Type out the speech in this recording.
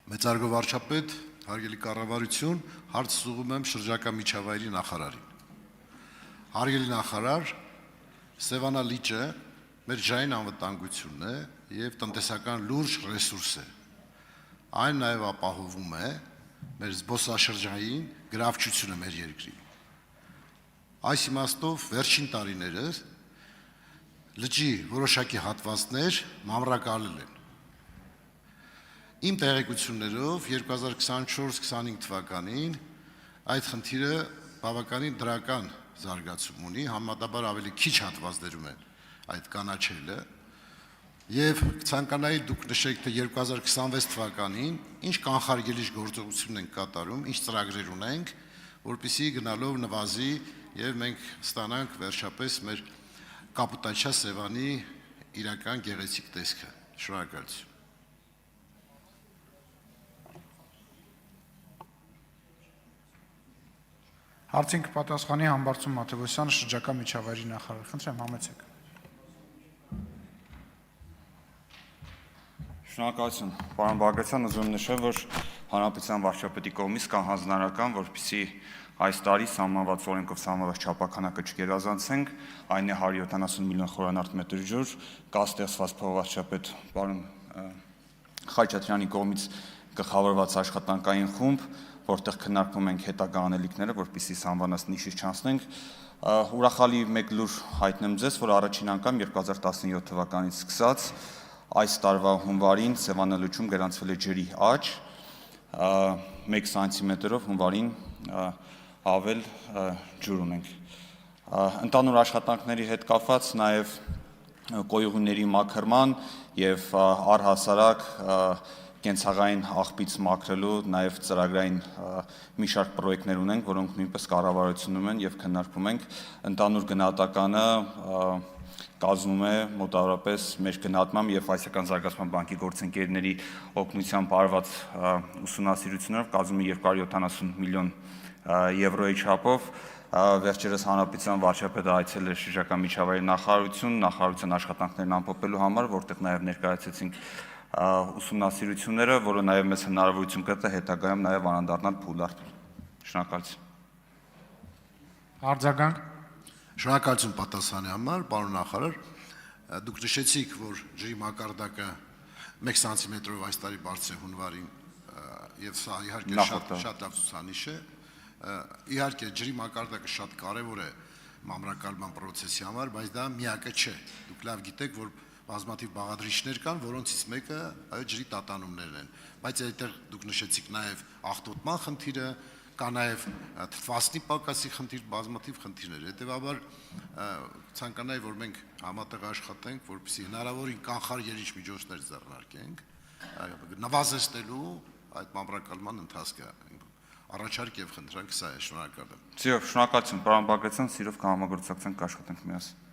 Մեծարգո վարչապետ, հարգելի կառավարություն, հարց ուղղում եմ շրջակա միջավայրի նախարարին։ Հարգելի նախարար, Սևանա լիճը մեր ժայռային անվտանգությունն է եւ տնտեսական լուրջ ռեսուրս է։ Այն նաեւ ապահովում է մեր զբոսաշրջային գրավչությունը մեր երկրի։ Այս իմաստով վերջին տարիներս լճի որոշակի հատվածներ մանրակալել են։ Իմ տեղեկություններով 2024-25 թվականին այդ խնդիրը բավականին դրական զարգացում ունի, համեմատաբար ավելի քիչ հատվածներում են այդ կանաչելը, եւ ցանկանայի դուք նշեք, թե 2026 թվականին ինչ կանխարգելիչ գործողություն ենք կատարում, ինչ ծրագրեր ունենք, որպեսզի գնալով նվազի եւ մենք ստանանք վերջապես մեր կապուտաչա Սևանի իրական գեղեցիկ տեսքը։ Շնորհակալություն։ Հարցին կպատասխանի Համբարձում Մաթևոսյանը, շրջակա միջավայրի նախարար։ Խնդրեմ, համեցեք։ Շնորհակալություն, պարոն Բաղդասարյան, ուզում եմ նշել, որ Հանրապետության վարչապետի կողմից կա հանձնարարական, որպեսզի այս տարի սահմանված օրենքով սահմանված չափականակը չգերազանցենք, այն է 170 միլիոն խորանարդ մետր ջուր, կա ստեղծված փոխվարչապետ պարոն Խաչատրյանի կողմից գլխավորված աշխատանքային խումբ, որտեղ քննարկում ենք հետագա անելիքները, որպեսզի սահմանած նիշից չանցնենք։ Ուրախալի մեկ լուր հայտնեմ ձեզ, որ առաջին անգամ 2017 թվականից սկսած այս տարվա հունվարին Սևանա լճում գրանցվել է ջրի աճ, 1 սանտիմետրով հունվարին ավել ջուր ունենք։ Ընդհանուր աշխատանքների հետ կապված նաև կոյուղիների մաքրման եւ առհասարակ կենցաղային աղբից մաքրելու նաև ծրագրային մի շարք պրոյեկտներ ունենք, որոնք նույնպես կառավարությունում են եւ քննարկում ենք։ Ընդհանուր գնահատականը կազմում է մոտավորապես մեր գնահատմամբ եւ Ասիական զարգացման բանկի գործընկերների օգնությամբ արված ուսումնասիրություններով կազմում է 270 միլիոն եվրոյի չափով։ Վերջերս Հանրապետության վարչապետը այցելել էր շրջակա միջավայրի նախարարության աշխատանքներն ամփոփելու համար, որտեղ նաև ներկայացեցինք ուսումնասիրությունները, որը նաև մեզ հնարավորություն կտա հետագայում նաև անդրադառնալ փուլարդ։ Շնորհակալություն։ Արձագանք։ Շնորհակալություն պատասխանի համար, պարոն նախարար։ Դուք նշեցիք, որ ջրի մակարդակը 1 սանտիմետրով այս տարի բարձր է հունվարին, եւ սա իհարկե շատ լավ ցուցանիշ է։ Իհարկե ջրի մակարդակը շատ կարևոր է մանրակալման process-ի համար, բայց դա միակը չէ։ Դուք լավ գիտեք, որ բազմաթիվ բաղադրիչներ կան, որոնցից մեկը այո ջրի տատանումներն են, բայց այդտեղ դուք նշեցիք նաև աղտոտման խնդիրը, կա նաև թթվասնի պակասի խնդիր, բազմաթիվ խնդիրներ, հետևաբար ցանկանայի, որ մենք համատեղ աշխատենք, որպեսզի հնարավորին կանխարգելիչ միջոցներ ձեռնարկենք, նվազեցնելու այդ մանրակալման ընթացքը, առաջարկ եւ խնդրանք սա է, շնորհակալ եմ։ Շնորհակալություն, պարոն Բաղդասարյան, սիրով կհամագործակցենք, կաշխատենք միասին։